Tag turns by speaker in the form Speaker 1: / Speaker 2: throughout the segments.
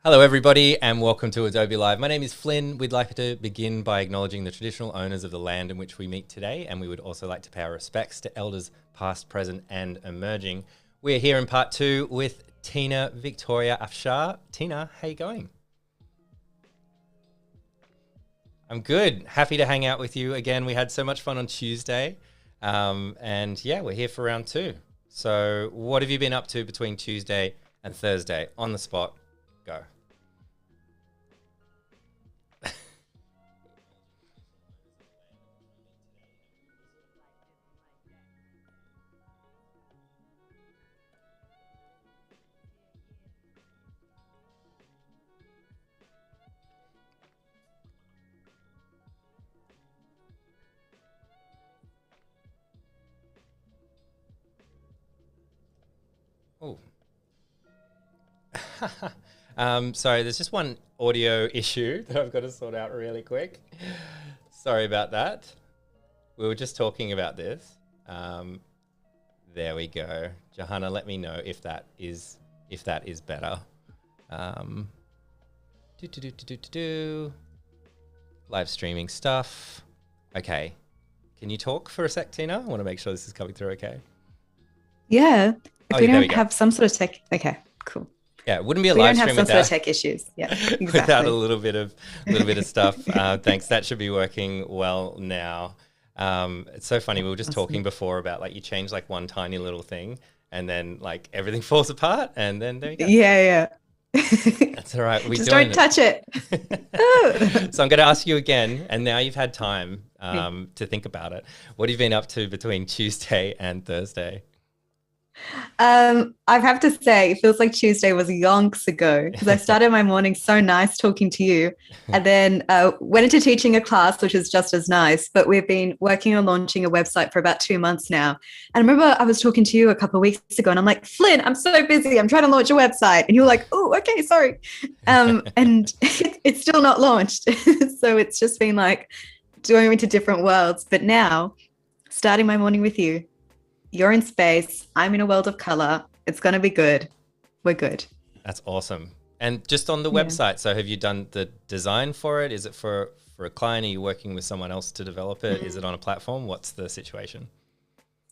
Speaker 1: Hello everybody and welcome to Adobe Live. My name is Flynn. We'd like to begin by acknowledging the traditional owners of the land in which we meet today, and we would also like to pay our respects to elders past, present and emerging. We're here in part two with Tina Victoria Afshar. Tina, how you going? I'm good. Happy to hang out with you again. We had so much fun on Tuesday and yeah, we're here for round two. So what have you been up to between Tuesday and Thursday? On the spot, go. Oh. Sorry, there's just one audio issue that I've got to sort out really quick. Sorry about that. We were just talking about this. There we go. Johanna, let me know if that is better. Live streaming stuff. Okay. Can you talk for a sec, Tina? I want to make sure this is coming through okay.
Speaker 2: Yeah. If we
Speaker 1: there
Speaker 2: don't have some sort of tech, okay, cool.
Speaker 1: Yeah, it wouldn't be a
Speaker 2: We
Speaker 1: live
Speaker 2: don't have
Speaker 1: stream
Speaker 2: some sort of
Speaker 1: without
Speaker 2: tech issues. Yeah, exactly.
Speaker 1: without a little bit of stuff. Thanks. That should be working well now. It's so funny. We were just talking before about like you change like one tiny little thing and then like everything falls apart and then there you go.
Speaker 2: Yeah.
Speaker 1: That's all right.
Speaker 2: Just don't touch it.
Speaker 1: So I'm going to ask you again, and now you've had time to think about it. What have you been up to between Tuesday and Thursday?
Speaker 2: I have to say, it feels like Tuesday was yonks ago because I started my morning so nice talking to you and then went into teaching a class, which is just as nice. But we've been working on launching a website for about 2 months now. And I remember I was talking to you a couple of weeks ago and I'm like, Flynn, I'm so busy. I'm trying to launch a website. And you were like, oh, okay, sorry. And it's still not launched. So it's just been like going into different worlds. But now, starting my morning with you, you're in space. I'm in a world of color. It's going to be good. We're good.
Speaker 1: That's awesome. And just on the website, so have you done the design for it? Is it for a client? Are you working with someone else to develop it? Is it on a platform? What's the situation?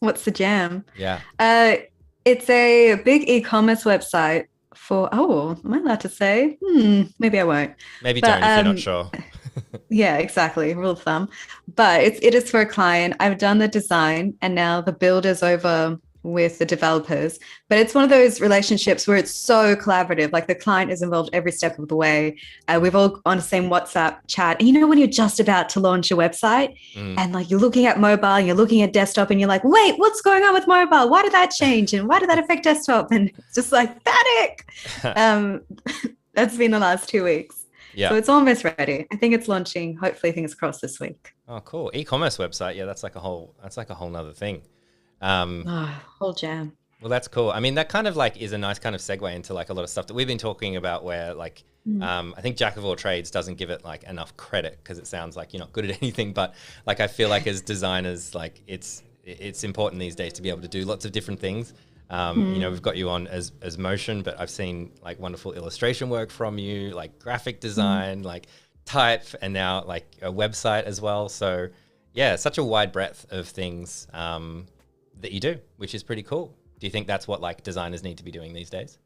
Speaker 2: What's the jam?
Speaker 1: Yeah.
Speaker 2: It's a big e-commerce website for, am I allowed to say? Maybe I won't.
Speaker 1: Maybe don't if you're not sure.
Speaker 2: Yeah, exactly. Rule of thumb. But it is for a client. I've done the design and now the build is over with the developers. But it's one of those relationships where it's so collaborative. Like the client is involved every step of the way. We've all on the same WhatsApp chat. And you know when you're just about to launch a website and like you're looking at mobile and you're looking at desktop and you're like, wait, what's going on with mobile? Why did that change? And why did that affect desktop? And it's just like panic. That's been the last 2 weeks.
Speaker 1: Yeah.
Speaker 2: So it's almost ready. I think it's launching, hopefully fingers crossed this week.
Speaker 1: Oh, cool. E-commerce website. Yeah, that's like a whole nother thing.
Speaker 2: Whole jam.
Speaker 1: Well, that's cool. I mean, that kind of like is a nice kind of segue into like a lot of stuff that we've been talking about where like, I think Jack of all trades doesn't give it like enough credit because it sounds like you're not good at anything. But like, I feel like as designers, like it's important these days to be able to do lots of different things. You know, we've got you on as motion, but I've seen like wonderful illustration work from you, like graphic design, like type, and now like a website as well. So yeah, such a wide breadth of things that you do, which is pretty cool. Do you think that's what like designers need to be doing these days?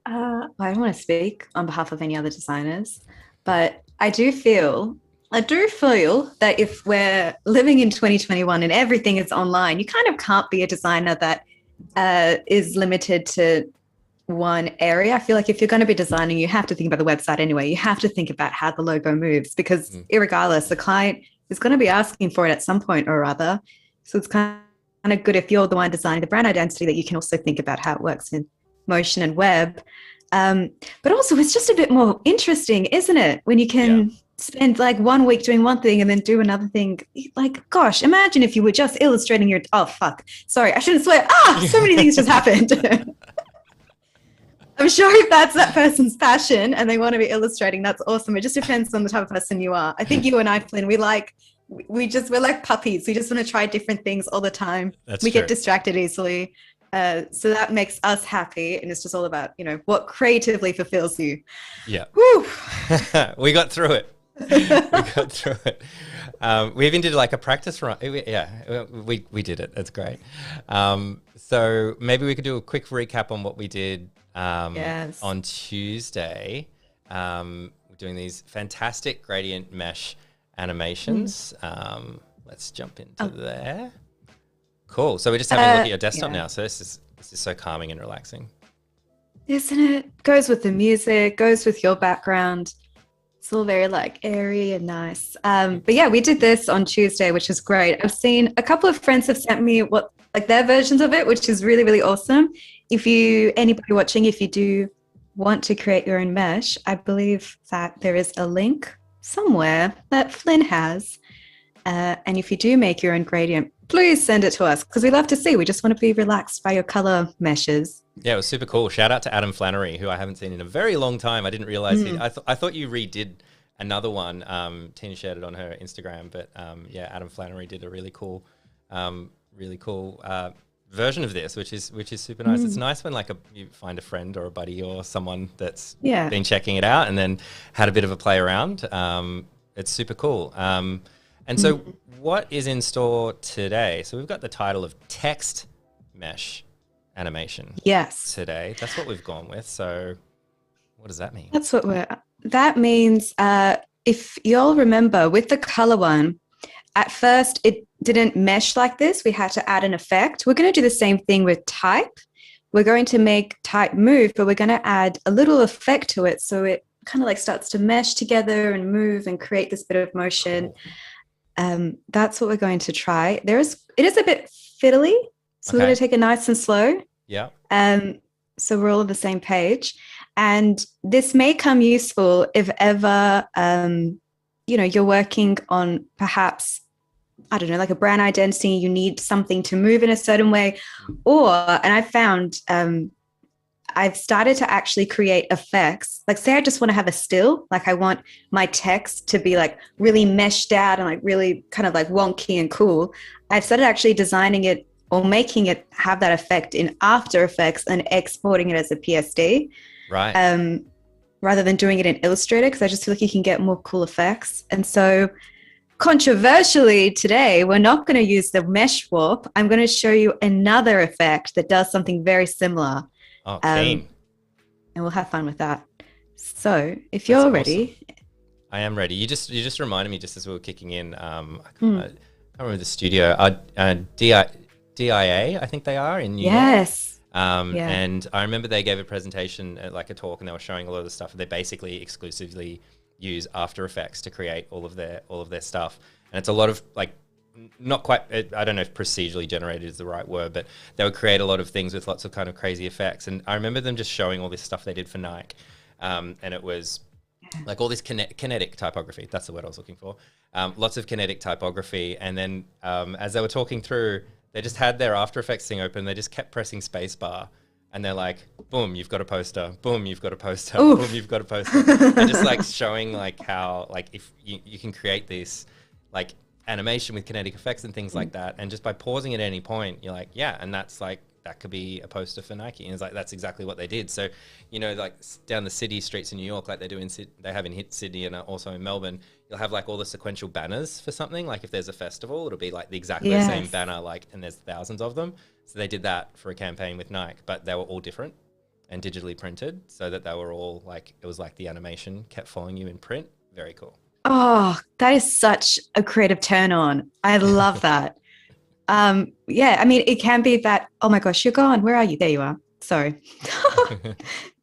Speaker 2: I don't want to speak on behalf of any other designers, but I do feel that if we're living in 2021 and everything is online, you kind of can't be a designer that is limited to one area. I feel like if you're going to be designing, you have to think about the website anyway. You have to think about how the logo moves because irregardless, the client is going to be asking for it at some point or other. So it's kind of good if you're the one designing the brand identity that you can also think about how it works in motion and web. But also it's just a bit more interesting, isn't it? When you can spend like 1 week doing one thing and then do another thing. Like, gosh, imagine if you were just illustrating your, sorry, I shouldn't swear. So many things just happened. I'm sure if that's that person's passion and they want to be illustrating, that's awesome. It just depends on the type of person you are. I think you and I, Flynn, we're like puppies. We just want to try different things all the time.
Speaker 1: That's
Speaker 2: we
Speaker 1: true.
Speaker 2: get distracted easily. So that makes us happy. And it's just all about, what creatively fulfills you.
Speaker 1: Yeah.
Speaker 2: Woo!
Speaker 1: We got through it. We got through it. We even did like a practice run. Yeah, we did it. That's great. So maybe we could do a quick recap on what we did on Tuesday. We're doing these fantastic gradient mesh animations. Let's jump into there. Cool. So we're just having a look at your desktop now. So this is so calming and relaxing.
Speaker 2: Isn't it? Goes with the music, goes with your background. It's all very like airy and nice. But yeah, we did this on Tuesday, which is great. I've seen a couple of friends have sent me their versions of it, which is really, really awesome. Anybody watching, if you do want to create your own mesh, I believe that there is a link somewhere that Flynn has. And if you do make your own gradient, please send it to us because we love to see. We just want to be relaxed by your color meshes.
Speaker 1: Yeah, it was super cool. Shout out to Adam Flannery, who I haven't seen in a very long time. I didn't realize I thought you redid another one. Tina shared it on her Instagram, but Adam Flannery did a really cool version of this, which is super nice. It's nice when you find a friend or a buddy or someone that's been checking it out and then had a bit of a play around. It's super cool. And so what is in store today? So we've got the title of text mesh animation.
Speaker 2: Yes.
Speaker 1: Today. That's what we've gone with. So what does that mean?
Speaker 2: That means if you'll remember with the color one, at first it didn't mesh like this. We had to add an effect. We're going to do the same thing with type. We're going to make type move, but we're going to add a little effect to it. So it kind of starts to mesh together and move and create this bit of motion. Cool. That's what we're going to try. It is a bit fiddly, so we're going to take it nice and slow.
Speaker 1: Yeah.
Speaker 2: So we're all on the same page. And this may come useful if ever, you're working on perhaps, I don't know, like a brand identity, you need something to move in a certain way. And I found I've started to actually create effects. Say I just want to have a still, I want my text to be really meshed out and really kind of wonky and cool. I've started actually designing it or making it have that effect in After Effects and exporting it as a PSD.
Speaker 1: Right.
Speaker 2: Rather than doing it in Illustrator, because I just feel like you can get more cool effects. And so controversially today, we're not going to use the mesh warp. I'm going to show you another effect that does something very similar.
Speaker 1: Oh, keen.
Speaker 2: And we'll have fun with that. So if you're ready.
Speaker 1: Awesome. I am ready. You just reminded me just as we were kicking in. I can't remember the studio. DIA, I think they are in New York.
Speaker 2: Yes.
Speaker 1: And I remember they gave a presentation at a talk, and they were showing a lot of the stuff. They basically exclusively use After Effects to create all of their stuff, and it's a lot of not quite, I don't know if procedurally generated is the right word, but they would create a lot of things with lots of kind of crazy effects. And I remember them just showing all this stuff they did for Nike. And it was all this kinetic typography. That's the word I was looking for. Lots of kinetic typography. And then as they were talking through, they just had their After Effects thing open. They just kept pressing spacebar. And they're like, boom, you've got a poster. Boom, you've got a poster. Oof. Boom, you've got a poster. And just showing how if you can create this animation with kinetic effects and things like that, and just by pausing at any point, you're and that's that could be a poster for Nike, and it's that's exactly what they did. So down the city streets in New York, they do they have in Sydney and also in Melbourne, you'll have all the sequential banners for something. If there's a festival, it'll be the exactly the same banner, and there's thousands of them. So they did that for a campaign with Nike, but they were all different and digitally printed, so that they were all it was the animation kept following you in print. Very cool.
Speaker 2: Oh, that is such a creative turn on. I love that. It can be that, oh my gosh, you're gone. Where are you? There you are. Sorry.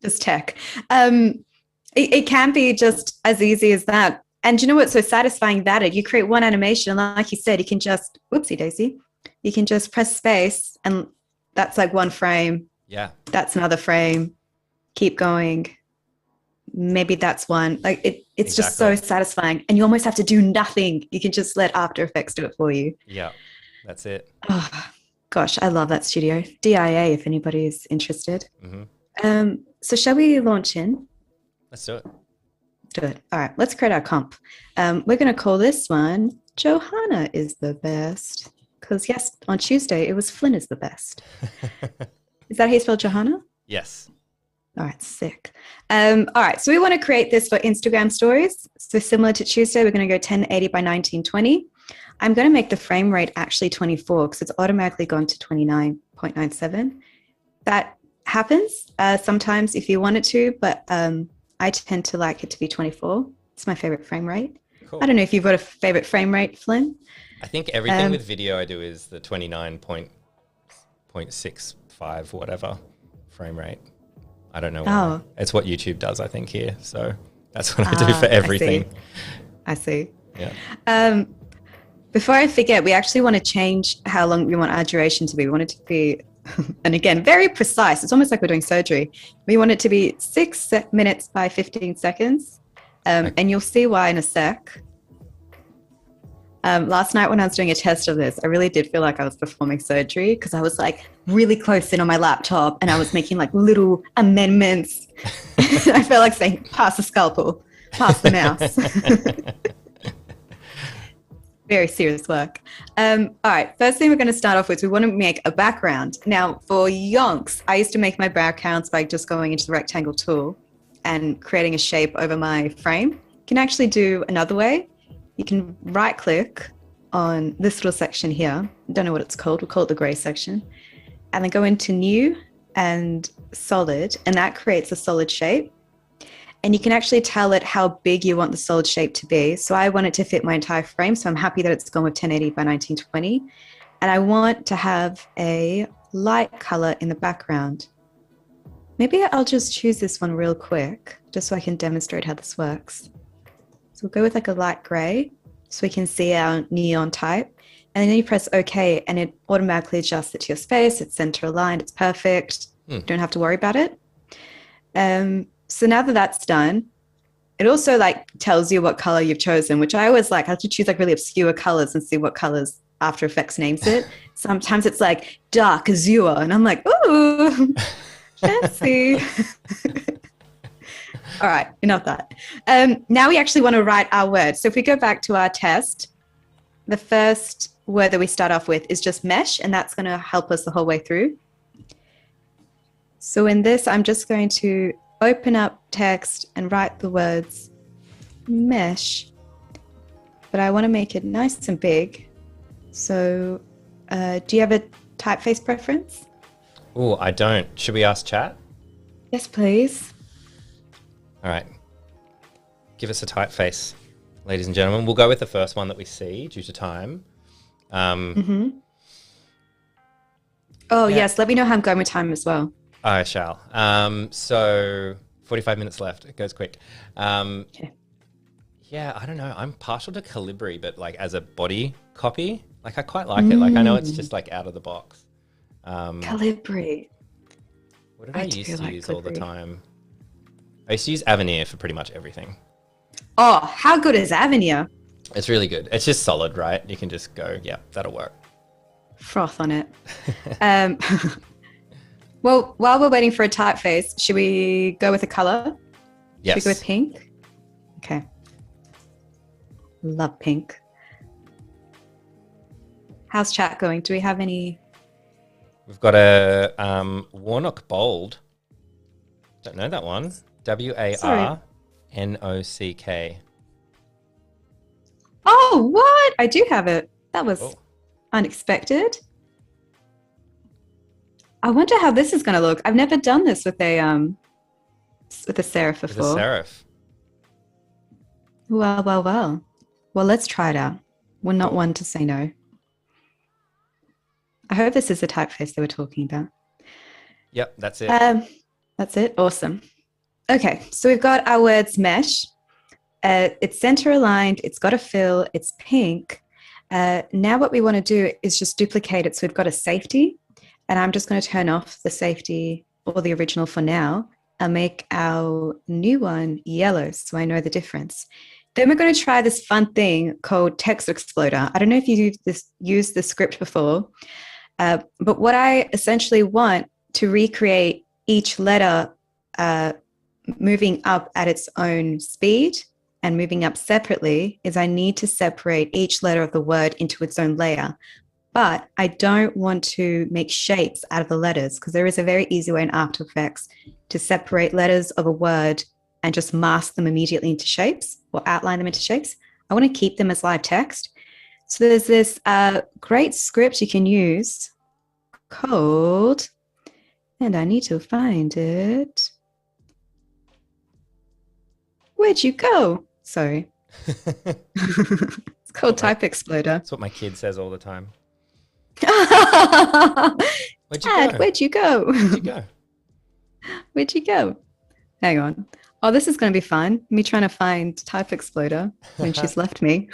Speaker 2: Just tech. It can be just as easy as that. And you know what's so satisfying about it? You create one animation, and like you said, you can just, whoopsie daisy, you can just press space, and that's one frame.
Speaker 1: Yeah.
Speaker 2: That's another frame. Keep going. Maybe that's one. It's just so satisfying, and you almost have to do nothing. You can just let After Effects do it for you.
Speaker 1: Yeah, that's it.
Speaker 2: Oh gosh, I love that studio. DIA, if anybody is interested. Mm-hmm. So shall we launch in?
Speaker 1: Let's do it.
Speaker 2: Do it. All right, let's create our comp. We're going to call this one Johanna is the best, because yes, on Tuesday it was Flynn is the best. Is that how you spell Johanna?
Speaker 1: Yes.
Speaker 2: All right, sick. All right, so we want to create this for Instagram stories. So similar to Tuesday, we're going to go 1080 by 1920. I'm going to make the frame rate actually 24 because it's automatically gone to 29.97. That happens sometimes if you want it to, but I tend to like it to be 24. It's my favorite frame rate. Cool. I don't know if you've got a favorite frame rate, Flynn.
Speaker 1: I think everything with video I do is the 29.65 whatever frame rate. I don't know why. Oh. It's what YouTube does, I think, here. So that's what I do for everything.
Speaker 2: I see.
Speaker 1: Yeah.
Speaker 2: Before I forget, we actually want to change how long we want our duration to be. We want it to be, and again, very precise. It's almost like we're doing surgery. We want it to be 6 minutes by 15 seconds. Okay. And you'll see why in a sec. Last night when I was doing a test of this, I really did feel like I was performing surgery because I was like really close in on my laptop and I was making like little amendments. I felt like saying, pass the scalpel, pass the mouse. Very serious work. All right, first thing we're going to start off with, we want to make a background. Now for yonks, I used to make my backgrounds by just going into the rectangle tool and creating a shape over my frame. You can actually do another way. You can right click on this little section here. I don't know what it's called. We'll call it the gray section. And then go into new and solid, and that creates a solid shape. And you can actually tell it how big you want the solid shape to be. So I want it to fit my entire frame. So I'm happy that it's gone with 1080 by 1920. And I want to have a light color in the background. Maybe I'll just choose this one real quick, just so I can demonstrate how this works. So we'll go with like a light gray so we can see our neon type. And then you press OK and it automatically adjusts it to your space. It's center aligned. It's perfect. You don't have to worry about it. So now that that's done, it also like tells you what color you've chosen, which I always like. I have to choose like really obscure colors and see what colors After Effects names it. Sometimes it's like dark azure and I'm like, ooh, fancy. All right, enough of that. Now we actually want to write our word. So if we go back to our test, the first word that we start off with is just mesh, and that's going to help us the whole way through. So in this, I'm just going to open up text and write the words mesh, but I want to make it nice and big. So do you have a typeface preference?
Speaker 1: Oh, I don't. Should we ask chat?
Speaker 2: Yes, please.
Speaker 1: All right. Give us a typeface, ladies and gentlemen. We'll go with the first one that we see due to time.
Speaker 2: Oh, yeah. Yes. Let me know how I'm going with time as well.
Speaker 1: I shall. So 45 minutes left. It goes quick.
Speaker 2: Okay.
Speaker 1: Yeah, I don't know. I'm partial to Calibri, but like as a body copy, like I quite like it. Like I know it's just like out of the box.
Speaker 2: Calibri.
Speaker 1: What did I used to use Calibri all the time? I used to use Avenir for pretty much everything.
Speaker 2: Oh, how good is Avenir?
Speaker 1: It's really good. It's just solid, right? You can just go, yeah, that'll work.
Speaker 2: Froth on it. Well, while we're waiting for a typeface, should we go with a color?
Speaker 1: Yes.
Speaker 2: Should we go with pink? Okay. Love pink. How's chat going? Do we have any?
Speaker 1: We've got a Warnock Bold. Don't know that one. Warnock.
Speaker 2: Oh, what? I do have it. That was unexpected. I wonder how this is going to look. I've never done this with a serif before.
Speaker 1: With a serif.
Speaker 2: Well. Well, let's try it out. We're not one to say no. I hope this is the typeface they were talking about.
Speaker 1: Yep, that's it.
Speaker 2: That's it. Awesome. Okay, so we've got our words mesh. It's center aligned. It's got a fill. It's pink. Now what we want to do is just duplicate it. So we've got a safety, and I'm just going to turn off the safety or the original for now and make our new one yellow so I know the difference. Then we're going to try this fun thing called Text Exploder. I don't know if you've used this script before, but what I essentially want to recreate each letter moving up at its own speed and moving up separately is I need to separate each letter of the word into its own layer. but I don't want to make shapes out of the letters because there is a very easy way in After Effects to separate letters of a word and just mask them immediately into shapes or outline them into shapes. I want to keep them as live text. So there's this great script you can use called, and I need to find it. Where'd you go? Sorry. It's called Type Exploder.
Speaker 1: That's what my kid says all the time.
Speaker 2: Where'd you go? Where'd you go?
Speaker 1: Where'd you go?
Speaker 2: Where'd you go? Hang on. Oh, this is going to be fun. Me trying to find Type Exploder when she's left me.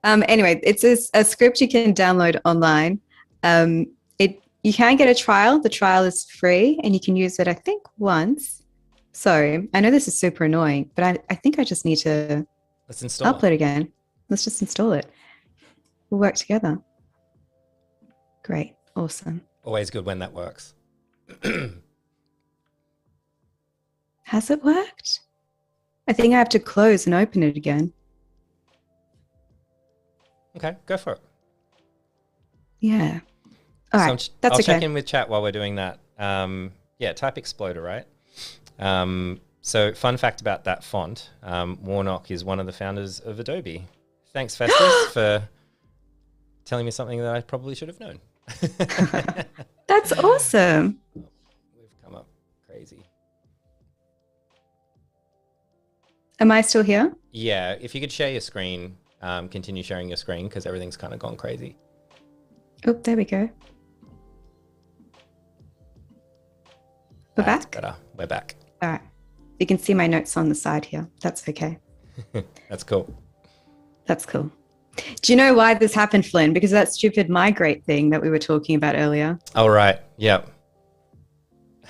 Speaker 2: Anyway, it's a script you can download online. You can get a trial. The trial is free and you can use it, I think, once. Sorry, I know this is super annoying, but I think I just need to upload again. Let's just install it. We'll work together. Great. Awesome.
Speaker 1: Always good when that works.
Speaker 2: Has it worked? I think I have to close and open it again.
Speaker 1: Okay, go for it.
Speaker 2: Yeah. All right, that's
Speaker 1: I'll
Speaker 2: okay.
Speaker 1: check in with chat while we're doing that. Yeah, Type Exploder, right? So fun fact about that font, Warnock is one of the founders of Adobe. Thanks, Festus, for telling me something that I probably should have known.
Speaker 2: That's awesome.
Speaker 1: We've come up crazy.
Speaker 2: Am I still here?
Speaker 1: Yeah, if you could share your screen, continue sharing your screen because everything's kind of gone crazy.
Speaker 2: Oh, there we go. We're
Speaker 1: That's
Speaker 2: back?
Speaker 1: better. We're back.
Speaker 2: All right. You can see my notes on the side here. That's okay.
Speaker 1: That's cool.
Speaker 2: That's cool. Do you know why this happened, Flynn? Because that stupid migrate thing that we were talking about earlier.
Speaker 1: Oh, right. Yep.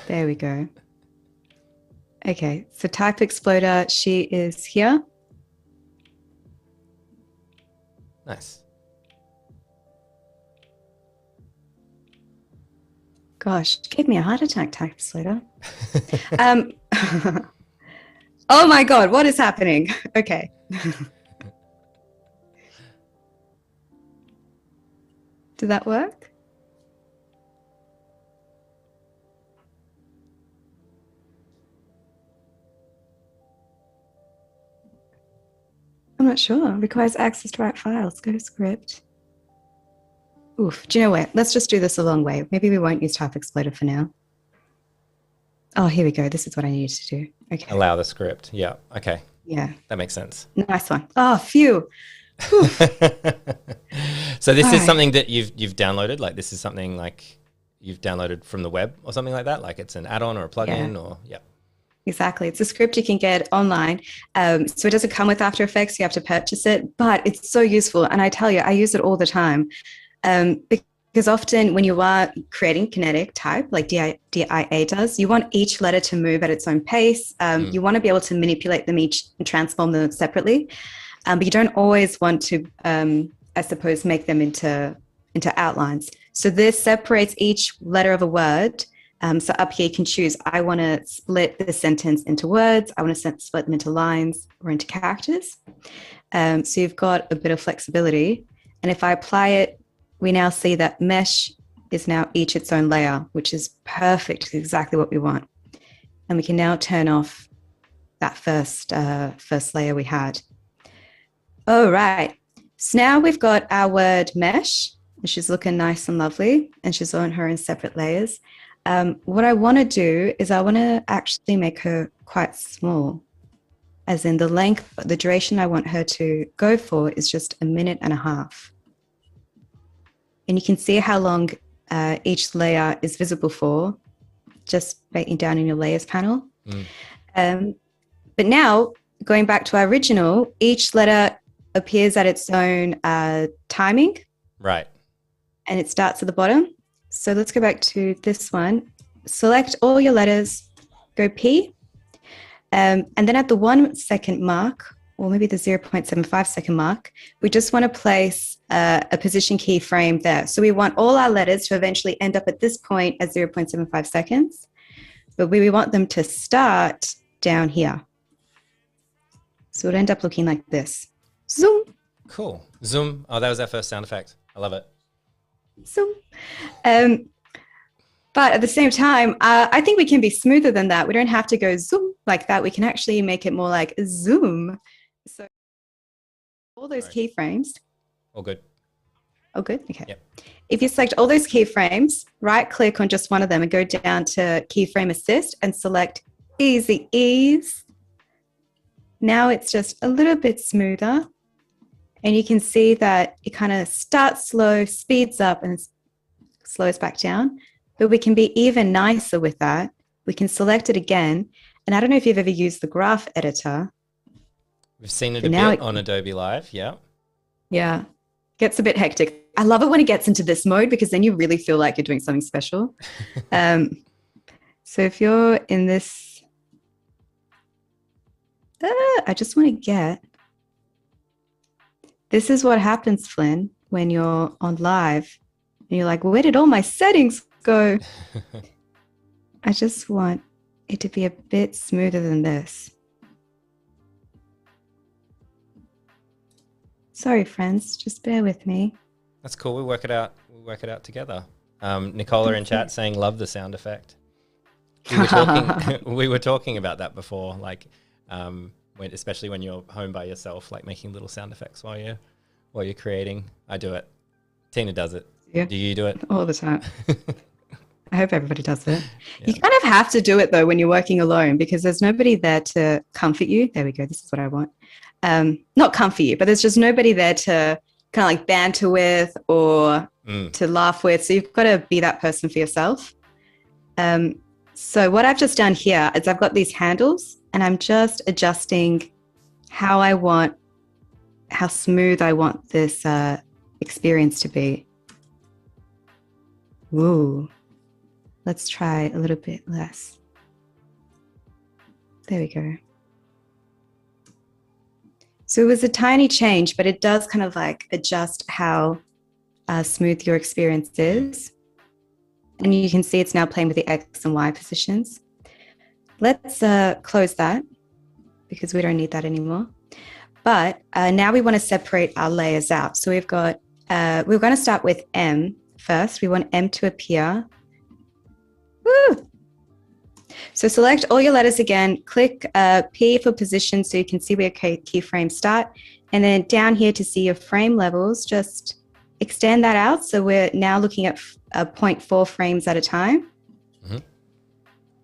Speaker 2: There we go. Okay. So Type Exploder, she is here.
Speaker 1: Nice.
Speaker 2: Gosh, gave me a heart attack, Type Exploder. Oh my God, what is happening? Okay. Did that work? I'm not sure. Requires access to write files. Go to script. Oof. Do you know what? Let's just do this a long way. Maybe we won't use Type Exploder for now. Oh, here we go. This is what I needed to do. Okay.
Speaker 1: Allow the script. Yeah. Okay.
Speaker 2: Yeah.
Speaker 1: That makes sense.
Speaker 2: Nice one. Oh, phew.
Speaker 1: So this is something that you've downloaded? Like this is something like you've downloaded from the web or something like that? Like it's an add-on or a plugin or, yeah.
Speaker 2: Exactly. It's a script you can get online. So it doesn't come with After Effects. You have to purchase it, but it's so useful. And I tell you, I use it all the time. Because often when you are creating kinetic type, like DIA does, you want each letter to move at its own pace. You want to be able to manipulate them each and transform them separately. But you don't always want to, I suppose, make them into outlines. So this separates each letter of a word. So up here you can choose, I want to split the sentence into words. I want to split them into lines or into characters. So you've got a bit of flexibility. And if I apply it, we now see that mesh is now each its own layer, which is perfect. It's exactly what we want. And we can now turn off that first layer we had. All right. So now we've got our word mesh, and she's looking nice and lovely, and she's on her in separate layers. What I want to do is I want to actually make her quite small, as in the length, the duration I want her to go for is just 1.5 minutes. And you can see how long each layer is visible for, just writing down in your layers panel. But now, going back to our original, each letter appears at its own timing. Right. And it starts at the bottom. So let's go back to this one. Select all your letters, go P. And then at the 1 second mark, or maybe the 0.75 second mark, we just want to place a position keyframe there. So we want all our letters to eventually end up at this point at 0.75 seconds, but we want them to start down here. So it'll end up looking like this. Zoom.
Speaker 1: Cool. Zoom. Oh, that was our first sound effect. I love it.
Speaker 2: Zoom. But at the same time, I think we can be smoother than that. We don't have to go zoom like that. We can actually make it more like zoom. So all those keyframes.
Speaker 1: All good.
Speaker 2: Oh, good. Okay.
Speaker 1: Yep.
Speaker 2: If you select all those keyframes, right click on just one of them and go down to keyframe assist and select easy ease. Now it's just a little bit smoother. And you can see that it kind of starts slow, speeds up, and slows back down. But we can be even nicer with that. We can select it again. And I don't know if you've ever used the graph editor.
Speaker 1: We've seen it a bit on Adobe Live. Yeah.
Speaker 2: Yeah. Gets a bit hectic. I love it when it gets into this mode because then you really feel like you're doing something special. So if you're in this, I just want to get, this is what happens, Flynn, when you're on live and you're like, where did all my settings go? I just want it to be a bit smoother than this. Sorry, friends, just bear with me.
Speaker 1: That's cool. We'll work it out. We'll work it out together. Nicola in chat saying, love the sound effect. We were talking about that before, like, especially when you're home by yourself, like making little sound effects while you're creating. I do it. Tina does it.
Speaker 2: Yeah.
Speaker 1: Do you do it?
Speaker 2: All the time. I hope everybody does it. Yeah. You kind of have to do it though when you're working alone because there's nobody there to comfort you. There we go. This is what I want. Not comfort you, but there's just nobody there to kind of like banter with or to laugh with. So you've got to be that person for yourself. So what I've just done here is I've got these handles and I'm just adjusting how smooth I want this experience to be. Ooh, let's try a little bit less. There we go. So it was a tiny change, but it does kind of like adjust how smooth your experience is. And you can see it's now playing with the X and Y positions. Let's close that because we don't need that anymore. But now we want to separate our layers out. So we've got, we're going to start with M first. We want M to appear. Woo! So select all your letters again, click P for position so you can see where keyframes start. And then down here to see your frame levels, just extend that out. So we're now looking at 0.4 frames at a time. Mm-hmm.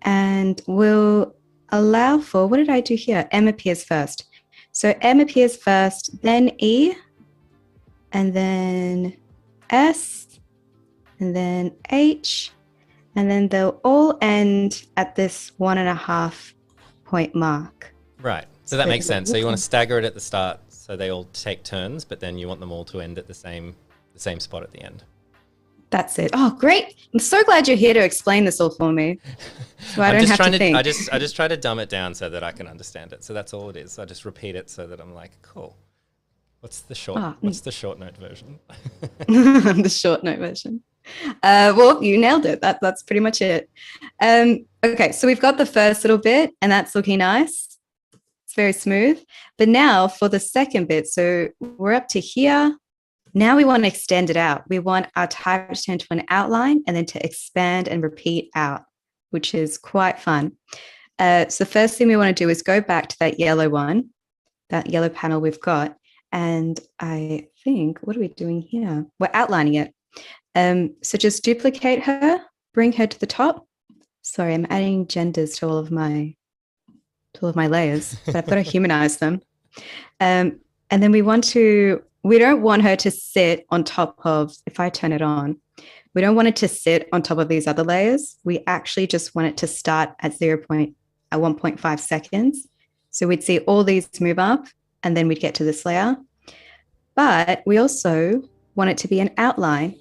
Speaker 2: And we'll allow for, what did I do here? M appears first. So M appears first, then E, and then S, and then H, and then they'll all end at this 1.5 point mark.
Speaker 1: Right. So that makes sense. So you want to stagger it at the start so they all take turns, but then you want them all to end at the same spot at the end.
Speaker 2: That's it. Oh, great. I'm so glad you're here to explain this all for me. So I don't have to think.
Speaker 1: I just try to dumb it down so that I can understand it. So that's all it is. I just repeat it so that I'm like, cool. What's the short note version?
Speaker 2: The short note version. Well, you nailed it. That's pretty much it. Okay, so we've got the first little bit and that's looking nice. It's very smooth. But now for the second bit, so we're up to here. Now we want to extend it out. We want our type to turn to an outline and then to expand and repeat out, which is quite fun. So the first thing we want to do is go back to that yellow one, that yellow panel we've got. And I think, what are we doing here? We're outlining it. So just duplicate her, bring her to the top. Sorry, I'm adding genders to all of my layers, but I've got to humanize them. And then we don't want her to sit on top of, if I turn it on, we don't want it to sit on top of these other layers. We actually just want it to start at 1.5 seconds. So we'd see all these move up and then we'd get to this layer. But we also want it to be an outline.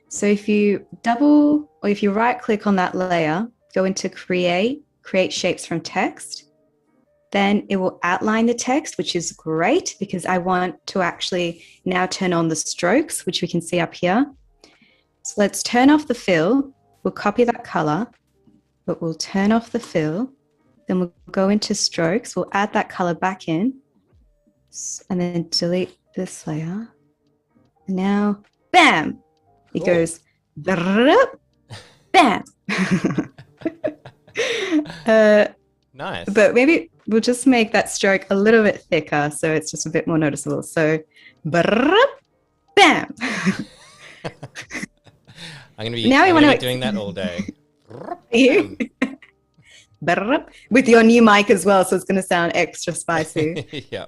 Speaker 2: So if you right click on that layer, go into create shapes from text, then it will outline the text, which is great because I want to actually now turn on the strokes, which we can see up here. So let's turn off the fill. We'll copy that color, but we'll turn off the fill. Then we'll go into strokes. We'll add that color back in and then delete this layer. And now, bam. It
Speaker 1: Cool.
Speaker 2: goes brrrr, bam.
Speaker 1: Nice.
Speaker 2: But maybe we'll just make that stroke a little bit thicker so it's just a bit more noticeable. So brrrr, bam.
Speaker 1: I'm gonna be doing that all day.
Speaker 2: You? Brrrr, with your new mic as well, so it's going to sound extra spicy.
Speaker 1: Yeah.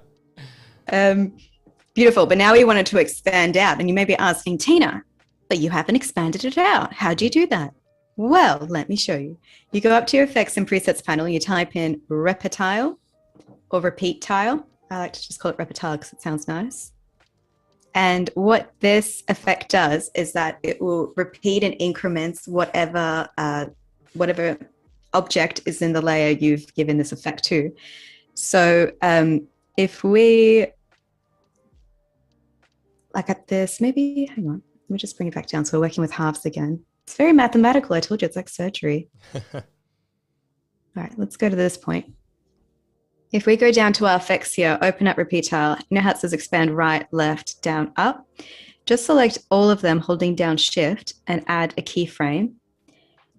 Speaker 2: Beautiful. But now we wanted to expand out, and you may be asking, Tina, but you haven't expanded it out. How do you do that? Well, let me show you. You go up to your effects and presets panel, you type in repetile or repeat tile. I like to just call it repetile because it sounds nice. And what this effect does is that it will repeat in increments whatever object is in the layer you've given this effect to. So if we, like at this, maybe, hang on, let me just bring it back down. So we're working with halves again. It's very mathematical. I told you, it's like surgery. All right, let's go to this point. If we go down to our effects here, open up repeat tile, you know how it says expand right, left, down, up? Just select all of them holding down shift and add a keyframe.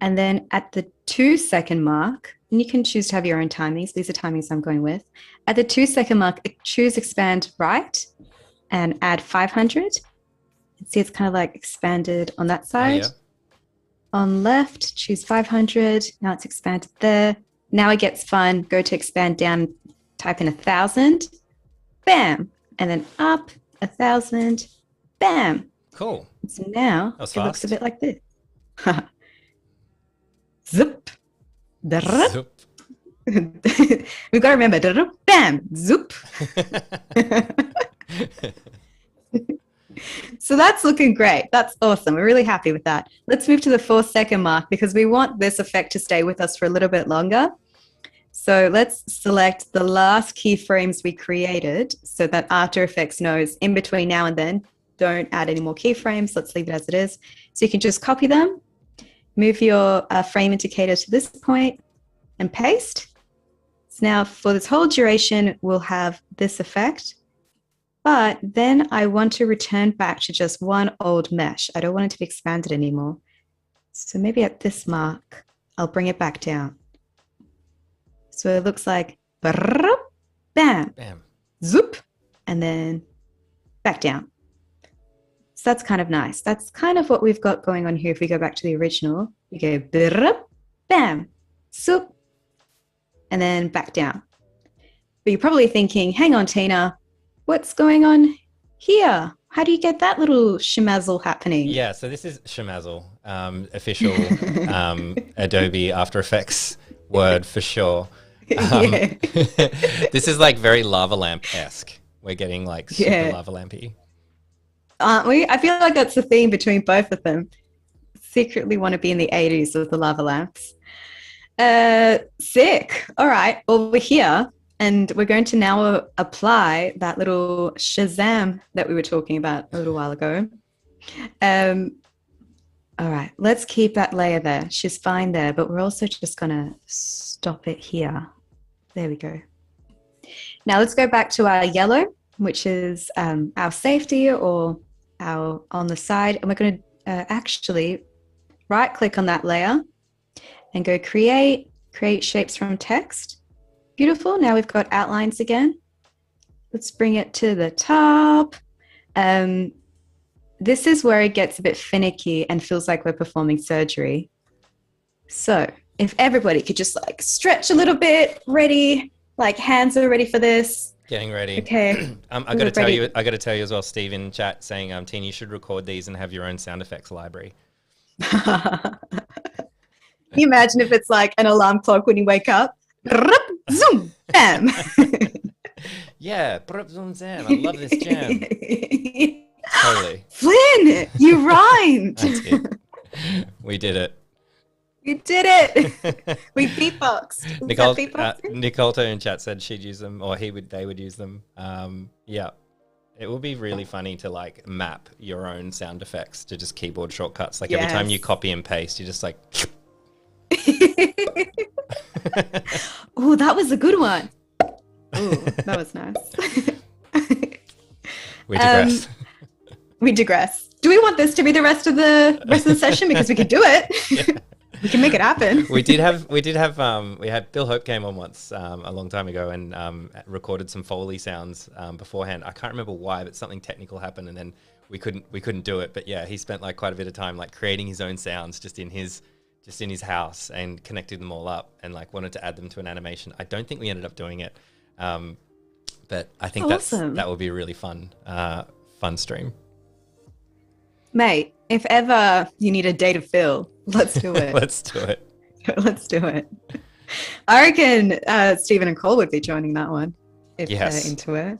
Speaker 2: And then at the 2-second mark, and you can choose to have your own timings. These are timings I'm going with. At the 2-second mark, choose expand right and add 500. See, it's kind of like expanded on that side.
Speaker 1: Oh, yeah.
Speaker 2: On left, choose 500. Now it's expanded there. Now it gets fun. Go to expand down, type in 1,000. Bam. And then up 1,000. Bam.
Speaker 1: Cool.
Speaker 2: So now it looks a bit like this. Zip.
Speaker 1: Zoop.
Speaker 2: We've got to remember. Bam. Zoop. So that's looking great. That's awesome. We're really happy with that. Let's move to the 4-second mark because we want this effect to stay with us for a little bit longer. So let's select the last keyframes we created so that After Effects knows in between now and then, don't add any more keyframes. Let's leave it as it is. So you can just copy them, move your frame indicator to this point and paste. So now for this whole duration, we'll have this effect. But then I want to return back to just one old mesh. I don't want it to be expanded anymore. So maybe at this mark, I'll bring it back down. So it looks like bam,
Speaker 1: Bam.
Speaker 2: Zoop, and then back down. So that's kind of nice. That's kind of what we've got going on here. If we go back to the original, we go bam, zoop, and then back down. But you're probably thinking, hang on, Tina, what's going on here? How do you get that little schmazzle happening?
Speaker 1: Yeah, so this is schmazzle, official Adobe After Effects word for sure.
Speaker 2: Yeah.
Speaker 1: This is like very lava lamp-esque. We're getting like super lava lampy.
Speaker 2: Aren't we? I feel like that's the theme between both of them. Secretly want to be in the 80s with the lava lamps. Sick. All right, well, we're here. And we're going to now apply that little Shazam that we were talking about a little while ago. All right, let's keep that layer there. She's fine there, but we're also just going to stop it here. There we go. Now let's go back to our yellow, which is our safety or our on the side. And we're going to actually right-click on that layer and go create shapes from text. Beautiful. Now we've got outlines again. Let's bring it to the top. This is where it gets a bit finicky and feels like we're performing surgery. So if everybody could just like stretch a little bit, ready, like hands are ready for this.
Speaker 1: Getting ready.
Speaker 2: Okay.
Speaker 1: I got to tell you as well, Steve in chat saying, Tina, you should record these and have your own sound effects library.
Speaker 2: Can you imagine if it's like an alarm clock when you wake up? Zoom, bam.
Speaker 1: Yeah, zoom, zam. I love this jam. Totally.
Speaker 2: Flynn, you rhymed.
Speaker 1: We did it.
Speaker 2: You did it. We beatboxed.
Speaker 1: Nicolto in chat said she'd use them, or they would use them. Yeah. It will be really funny to like map your own sound effects to just keyboard shortcuts. Like every time you copy and paste, you're just like
Speaker 2: Oh, that was a good one. Oh, that was nice.
Speaker 1: We digress.
Speaker 2: We digress. do we want this to be the rest of the session? Because we could do it.
Speaker 1: Yeah.
Speaker 2: We can make it happen.
Speaker 1: We had Bill Hope came on once a long time ago and recorded some Foley sounds beforehand. I can't remember why, but something technical happened and then we couldn't do it. But yeah, he spent like quite a bit of time like creating his own sounds just in his house and connected them all up and like wanted to add them to an animation. I don't think we ended up doing it, but I think that would be a really fun stream.
Speaker 2: Mate, if ever you need a day to fill, let's do it.
Speaker 1: Let's do it.
Speaker 2: Let's do it. I reckon Stephen and Cole would be joining that one if they're into it.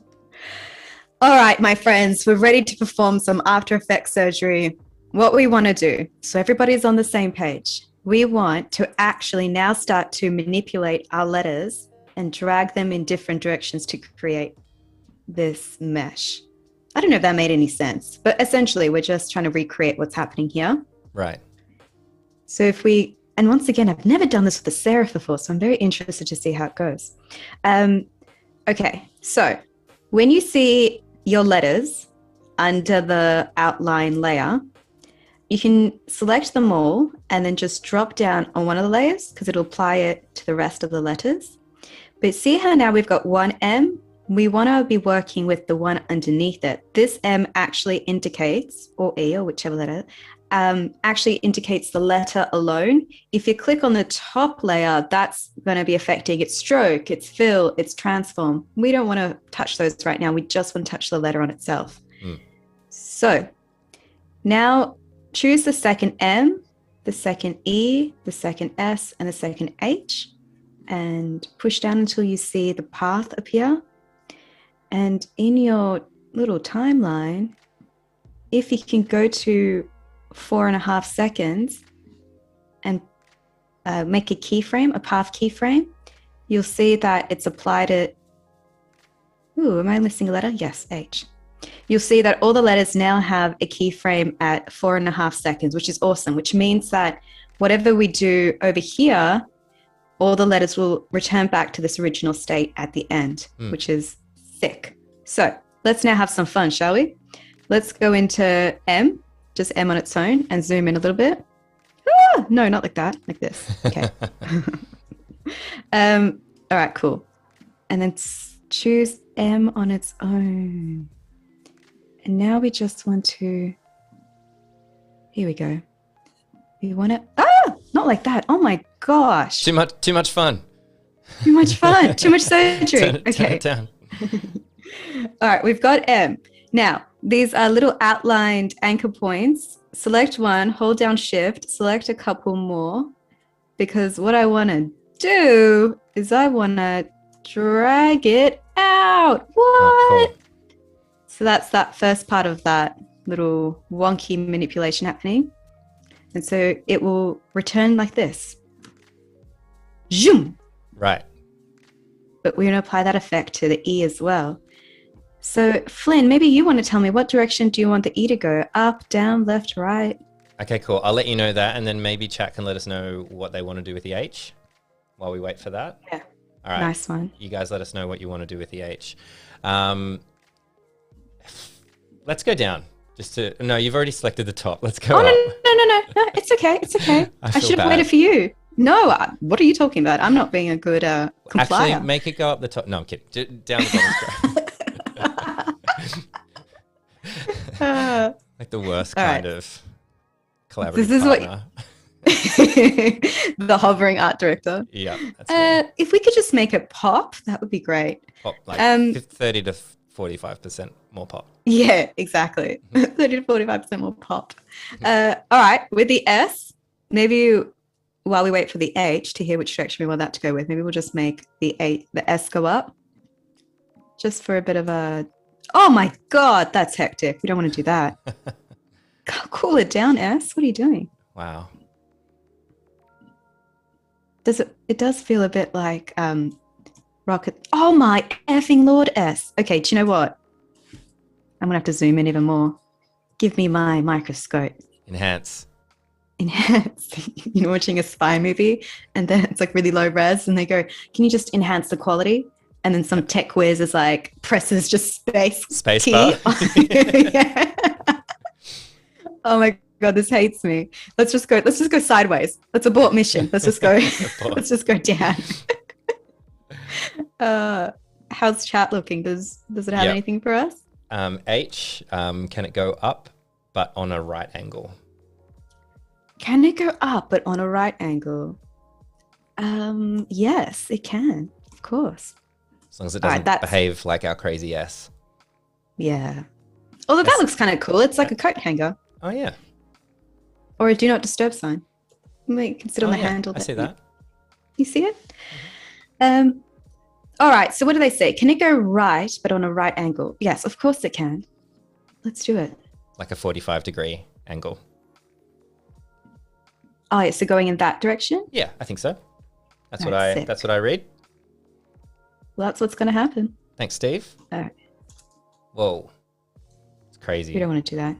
Speaker 2: All right, my friends, we're ready to perform some After Effects surgery. What we want to do, so everybody's on the same page, we want to actually now start to manipulate our letters and drag them in different directions to create this mesh. I don't know if that made any sense, but essentially we're just trying to recreate what's happening here.
Speaker 1: Right.
Speaker 2: So and once again, I've never done this with a serif before, so I'm very interested to see how it goes. Okay, so when you see your letters under the outline layer, you can select them all and then just drop down on one of the layers because it'll apply it to the rest of the letters. But see how now we've got one M? We want to be working with the one underneath it. This M actually indicates, or E, or whichever letter, actually indicates the letter alone. If you click on the top layer, that's going to be affecting its stroke, its fill, its transform. We don't want to touch those right now. We just want to touch the letter on itself. So now choose the second M, the second E, the second S, and the second H, and push down until you see the path appear. And in your little timeline, if you can go to 4.5 seconds and make a keyframe, a path keyframe, you'll see that it's applied it. Ooh, am I missing a letter? Yes, H. You'll see that all the letters now have a keyframe at 4.5 seconds, which is awesome, which means that whatever we do over here, all the letters will return back to this original state at the end, which is sick. So let's now have some fun, shall we? Let's go into M, just M on its own, and zoom in a little bit. Ah, no, not like that, like this. Okay. All right, cool. And then choose M on its own. And now we just want to, here we go. We want to, not like that. Oh my gosh.
Speaker 1: Too much fun.
Speaker 2: Too much fun. Too much surgery. Okay.
Speaker 1: Turn it down.
Speaker 2: All right, we've got M. Now, these are little outlined anchor points. Select one, hold down Shift, select a couple more, because what I want to do is I want to drag it out. What? Oh, cool. So that's that first part of that little wonky manipulation happening. And so it will return like this. Zoom.
Speaker 1: Right.
Speaker 2: But we're going to apply that effect to the E as well. So Flynn, maybe you want to tell me, what direction do you want the E to go? Up, down, left, right?
Speaker 1: Okay, cool. I'll let you know that, and then maybe chat can let us know what they want to do with the H while we wait for that.
Speaker 2: Yeah.
Speaker 1: All right.
Speaker 2: Nice one.
Speaker 1: You guys let us know what you want to do with the H. Let's go down. No, you've already selected the top. Let's go up.
Speaker 2: No. It's okay. It's okay. I should have waited for you. No, what are you talking about? I'm not being a good complier.
Speaker 1: Actually, make it go up the top. No, I'm kidding. Down the bottom. Like the worst kind of collaborative
Speaker 2: This is
Speaker 1: partner.
Speaker 2: The hovering art director.
Speaker 1: Yeah. That's
Speaker 2: if we could just make it pop, that would be great.
Speaker 1: Pop, like 30 to 45% more pop.
Speaker 2: Yeah, exactly. 30 to 45% more pop. All right, with the S, maybe while we wait for the H to hear which direction we want that to go with, maybe we'll just make the S go up. Just for a bit of a, oh my God, that's hectic. We don't want to do that. Cool it down, S. What are you doing?
Speaker 1: Wow.
Speaker 2: It does feel a bit like rocket. Oh my effing Lord, S. Okay, do you know what? I'm going to have to zoom in even more. Give me my microscope.
Speaker 1: Enhance.
Speaker 2: You're watching a spy movie and then it's like really low res and they go, can you just enhance the quality? And then some tech whiz is like, presses just space
Speaker 1: bar.
Speaker 2: Yeah. Oh my God, this hates me. Let's just go sideways. Let's abort mission. Let's just go. Let's just go down. How's chat looking? Does it have anything for us?
Speaker 1: H, can it go up but on a right angle?
Speaker 2: Can it go up but on a right angle? Yes, it can. Of course.
Speaker 1: As long as it doesn't behave like our crazy S.
Speaker 2: Yeah. Although that looks kind of cool. It's like a coat hanger.
Speaker 1: Oh, yeah.
Speaker 2: Or a do not disturb sign. You can sit on the handle.
Speaker 1: I see that.
Speaker 2: You see it? All right. So what do they say? Can it go right, but on a right angle? Yes, of course it can. Let's do it. Like
Speaker 1: a 45-degree angle.
Speaker 2: Oh, yeah. So going in that direction?
Speaker 1: Yeah, I think so. That's what I read.
Speaker 2: Well, that's what's going to happen.
Speaker 1: Thanks, Steve.
Speaker 2: All right.
Speaker 1: Whoa. It's crazy.
Speaker 2: You don't want to do that.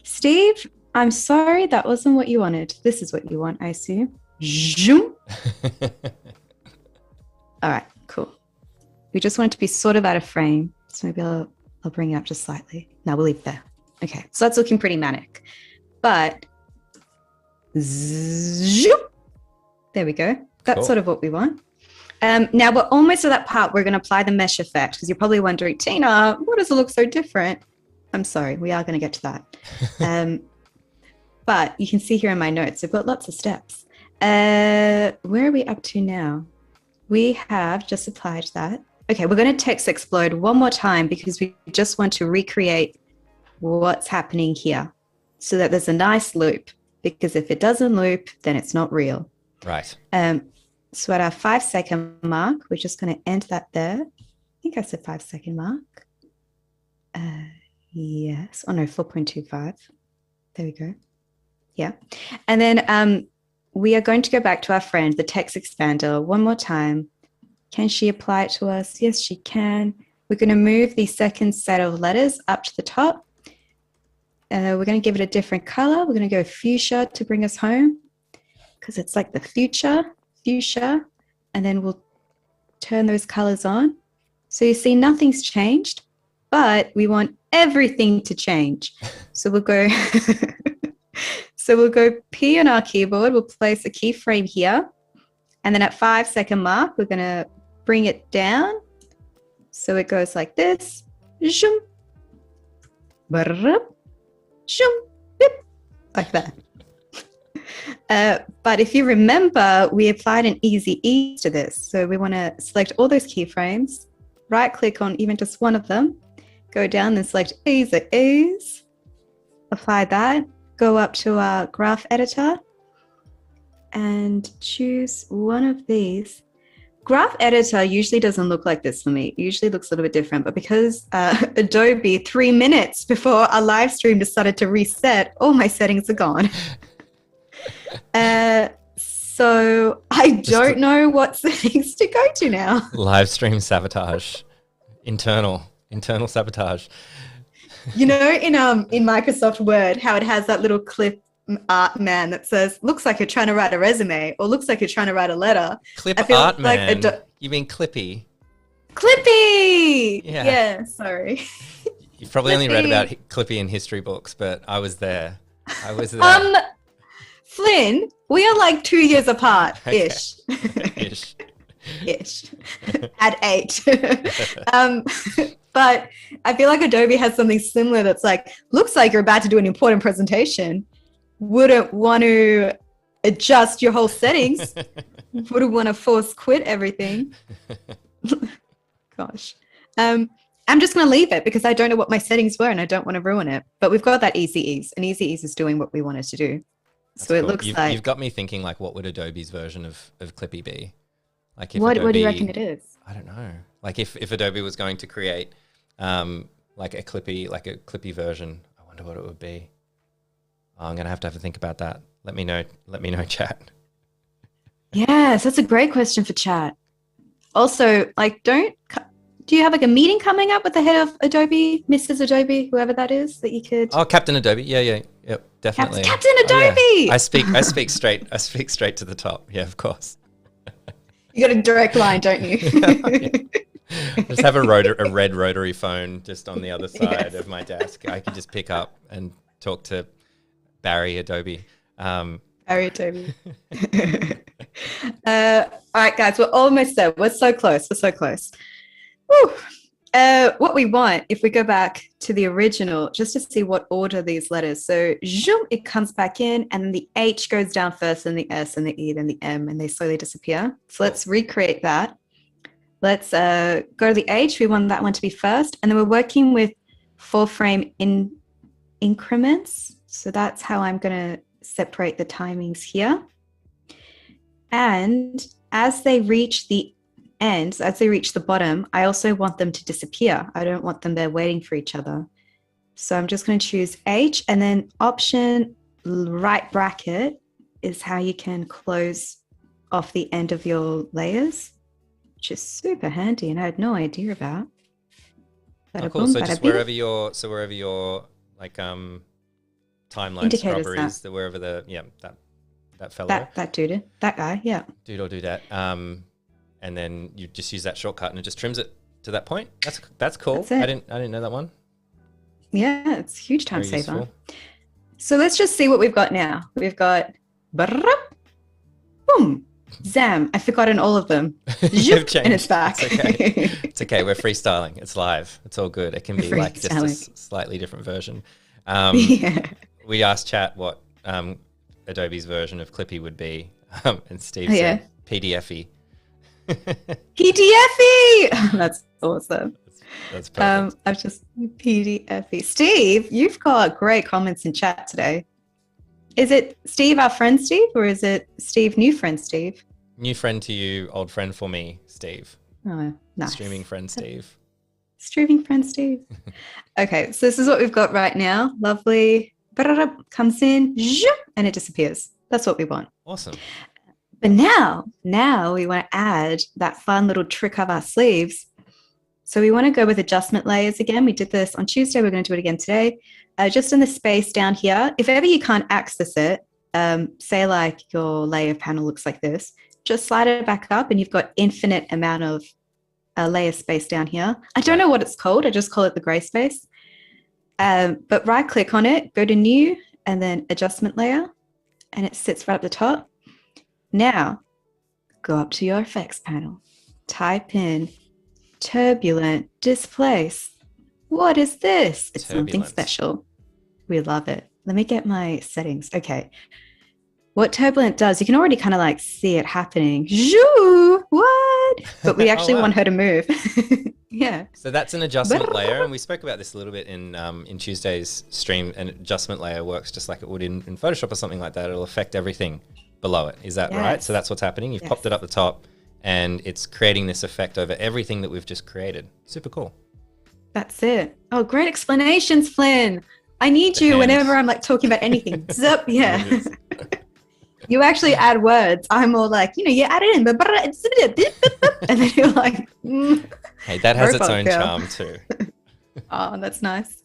Speaker 2: Steve, I'm sorry. That wasn't what you wanted. This is what you want, I assume. Zoom. All right, cool. We just want it to be sort of out of frame. So maybe I'll bring it up just slightly. No, we'll leave it there. Okay, so that's looking pretty manic. But zoom. There we go. That's sort of what we want. Now we're almost to that part. We're going to apply the mesh effect because you're probably wondering, Tina, what does it look so different? I'm sorry, we are going to get to that. But you can see here in my notes, I've got lots of steps. Where are we up to now? We have just applied that. Okay, we're going to text explode one more time because we just want to recreate what's happening here so that there's a nice loop, because if it doesn't loop, then it's not real.
Speaker 1: Right.
Speaker 2: So at our 5-second mark, we're just going to end that there. I think I said 5-second mark. Yes. Oh, no, 4.25. There we go. Yeah. And then we are going to go back to our friend, the text expander, one more time. Can she apply it to us? Yes, she can. We're going to move the second set of letters up to the top. We're going to give it a different color. We're going to go fuchsia to bring us home because it's like the fuchsia, and then we'll turn those colors on. So you see nothing's changed, but we want everything to change. So we'll go P on our keyboard. We'll place a keyframe here. And then at 5-second mark, we're going to bring it down. So it goes like this. Zoom. Zoom. Like that. But if you remember, we applied an easy ease to this. So we want to select all those keyframes, right click on even just one of them, go down and select easy ease, apply that, go up to our graph editor and choose one of these. Graph editor usually doesn't look like this for me. It usually looks a little bit different, but because Adobe 3 minutes before our live stream decided to reset, all my settings are gone. So I don't know what settings to go to now.
Speaker 1: Live stream sabotage, internal sabotage.
Speaker 2: You know, in Microsoft Word, how it has that little clip art man that says, looks like you're trying to write a resume or looks like you're trying to write a letter.
Speaker 1: Clip art like man. You mean Clippy?
Speaker 2: Clippy! Yeah, sorry.
Speaker 1: You've probably only read about Clippy in history books, but I was there.
Speaker 2: Flynn, we are like 2 years apart-ish. Ish. At 8. But I feel like Adobe has something similar that's like, looks like you're about to do an important presentation. Wouldn't want to adjust your whole settings. Wouldn't want to force quit everything. Gosh. I'm just going to leave it because I don't know what my settings were and I don't want to ruin it. But we've got that easy ease, and easy ease is doing what we wanted to do.
Speaker 1: That's
Speaker 2: so
Speaker 1: cool.
Speaker 2: It looks like
Speaker 1: you've got me thinking, like, what would Adobe's version of Clippy be? Like, if
Speaker 2: what
Speaker 1: Adobe,
Speaker 2: do you reckon it is?
Speaker 1: I don't know. Like, if Adobe was going to create like a Clippy version, I wonder what it would be. Oh, I'm gonna have to think about that. Let me know, chat.
Speaker 2: Yes, that's a great question for chat. Also, like, do you have like a meeting coming up with the head of Adobe, Mrs. Adobe, whoever that is, that you could?
Speaker 1: Oh, Captain Adobe. Yeah, yep, definitely.
Speaker 2: Captain Adobe.
Speaker 1: Oh, yeah. I speak straight. I speak straight to the top. Yeah, of course.
Speaker 2: You got a direct line, don't you?
Speaker 1: Just have a red rotary phone just on the other side of my desk. I could just pick up and talk to Barry Adobe.
Speaker 2: Barry Adobe. All right, guys, we're almost there. We're so close. We're so close. Woo. What we want, if we go back to the original, just to see what order these letters. So zoom, it comes back in, and then the H goes down first, and the S, and the E, then the M, and they slowly disappear. So let's recreate that. Let's go to the H. We want that one to be first, and then we're working with 4-frame increments. So that's how I'm going to separate the timings here. And as they reach the ends, as they reach the bottom, I also want them to disappear. I don't want them there waiting for each other. So I'm just going to choose H, and then option right bracket is how you can close off the end of your layers, which is super handy and I had no idea about.
Speaker 1: Oh, cool. So just wherever your like timeline
Speaker 2: Indicators
Speaker 1: scrubber is, wherever that fellow,
Speaker 2: that dude, that guy, yeah,
Speaker 1: dude or dudette, and then you just use that shortcut and it just trims it to that point. That's cool. I didn't know that one.
Speaker 2: Yeah, it's a huge time
Speaker 1: Very
Speaker 2: saver.
Speaker 1: useful.
Speaker 2: So let's just see what we've got now. We've got boom, zam. I've forgotten all of them.
Speaker 1: They've changed.
Speaker 2: And it's back.
Speaker 1: It's okay. It's okay. We're freestyling. It's live. It's all good. It can be like just a slightly different version. We asked chat what Adobe's version of Clippy would be, and Steve said PDF-y.
Speaker 2: PDF-y! That's awesome.
Speaker 1: That's perfect.
Speaker 2: I've just PDF-y. Steve, you've got great comments in chat today. Is it Steve, our friend Steve, or is it Steve, new friend Steve?
Speaker 1: New friend to you, old friend for me, Steve.
Speaker 2: Oh, nice.
Speaker 1: Streaming friend Steve.
Speaker 2: Streaming friend Steve. Okay, so this is what we've got right now. Lovely. Comes in, and it disappears. That's what we want.
Speaker 1: Awesome.
Speaker 2: But now we want to add that fun little trick up our sleeves. So we want to go with adjustment layers again. We did this on Tuesday. We're going to do it again today. Just in the space down here, if ever you can't access it, say like your layer panel looks like this, just slide it back up and you've got infinite amount of layer space down here. I don't know what it's called. I just call it the gray space. But right click on it, go to new, and then adjustment layer, and it sits right up the top. Now, go up to your effects panel, type in turbulent displace. What is this? It's something special. We love it. Let me get my settings. Okay. What turbulent does, you can already kind of like see it happening. Zhoo! What? But we actually want her to move. Yeah.
Speaker 1: So that's an adjustment layer, and we spoke about this a little bit in Tuesday's stream. An adjustment layer works just like it would in Photoshop or something like that. It'll affect everything below it. Is that right? So that's what's happening. You've popped it up the top, and it's creating this effect over everything that we've just created. Super cool.
Speaker 2: That's it. Oh, great explanations, Flynn. I need you whenever I'm like talking about anything. Zup, yeah. You actually add words. I'm all like, you add it in, and then you're like,
Speaker 1: hey, that has its own charm too.
Speaker 2: Oh, that's nice.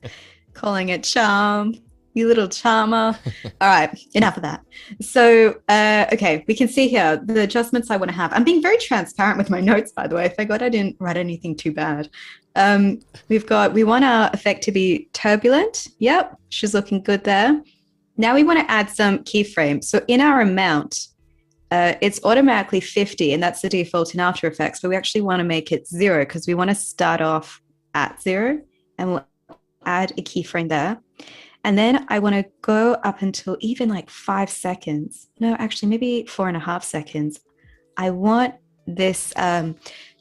Speaker 2: Calling it charm, you little charmer. All right, enough of that. So, okay, we can see here the adjustments I want to have. I'm being very transparent with my notes, by the way. Thank God I didn't write anything too bad. We want our effect to be turbulent. Yep, she's looking good there. Now we want to add some keyframes. So in our amount, it's automatically 50, and that's the default in After Effects, but we actually want to make it 0 because we want to start off at 0, and we'll add a keyframe there. And then I want to go up until even like 5 seconds. No, actually maybe 4.5 seconds. I want this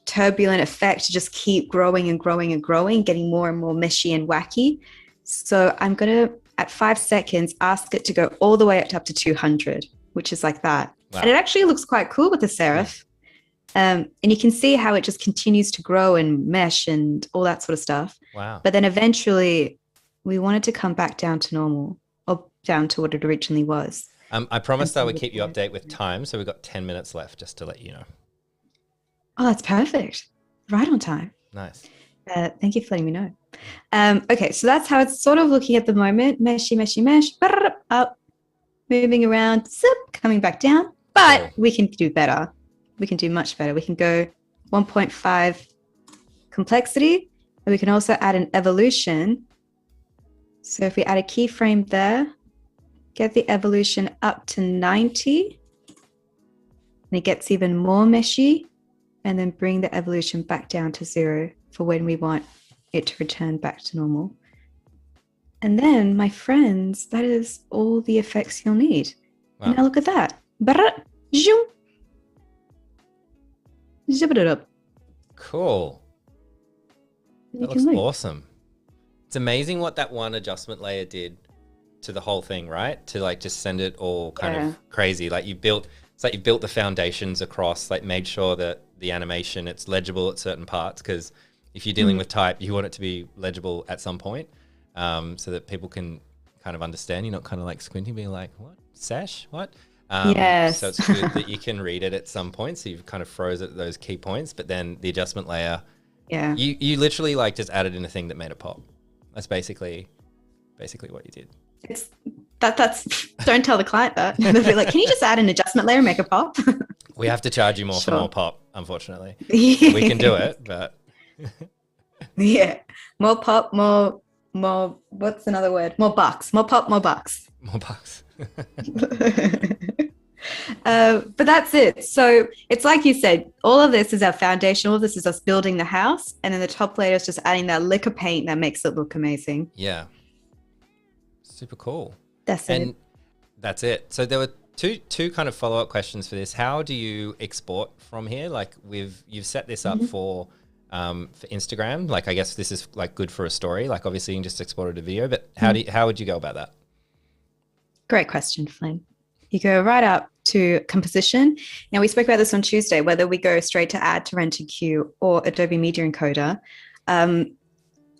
Speaker 2: turbulent effect to just keep growing and growing and growing, getting more and more meshy and wacky. So I'm going to, at 5 seconds, ask it to go all the way up to 200, which is like that. Wow. And it actually looks quite cool with the serif. And you can see how it just continues to grow and mesh and all that sort of stuff.
Speaker 1: Wow.
Speaker 2: But then eventually we want it to come back down to normal, or down to what it originally was.
Speaker 1: I promised I would keep you updated with time, so we've got 10 minutes left, just to let you know.
Speaker 2: Oh, that's perfect. Right on time.
Speaker 1: Nice.
Speaker 2: Thank you for letting me know. Okay, so that's how it's sort of looking at the moment. Meshy, meshy, mesh. Up, moving around, zip, coming back down. But we can do better. We can do much better. We can go 1.5 complexity, and we can also add an evolution. So if we add a keyframe there, get the evolution up to 90, and it gets even more meshy, and then bring the evolution back down to 0 for when we want it to return back to normal. And then, my friends, that is all the effects you'll need. Wow. Now look at that. Zip it up.
Speaker 1: Cool. That looks awesome. It's amazing what that one adjustment layer did to the whole thing, right? To like just send it all kind of crazy. Like you built the foundations across, like made sure that the animation, it's legible at certain parts, because if you're dealing with type, you want it to be legible at some point, so that people can kind of understand. You're not kind of like squinting, being like, what? Sash? What?
Speaker 2: Yes.
Speaker 1: So it's good that you can read it at some point. So you've kind of froze at those key points, but then the adjustment layer, you literally like just added in a thing that made it pop. That's basically what you did.
Speaker 2: That's don't tell the client that. They'll be like, can you just add an adjustment layer and make it pop?
Speaker 1: We have to charge you more for more pop, unfortunately. We can do it, but
Speaker 2: more pop, more what's another word? More bucks. More pop, more bucks.
Speaker 1: More bucks.
Speaker 2: But that's it. So it's like you said, all of this is our foundation. All of this is us building the house, and then the top layer is just adding that lick of paint that makes it look amazing.
Speaker 1: Yeah. Super cool.
Speaker 2: That's it.
Speaker 1: So there were two kind of follow-up questions for this. How do you export from here? Like you've set this up for Instagram. Like I guess this is like good for a story. Like obviously you can just export it to video, but how would you go about that?
Speaker 2: Great question, Flynn. You go right up to composition. Now we spoke about this on Tuesday, whether we go straight to add to render queue or Adobe Media Encoder. A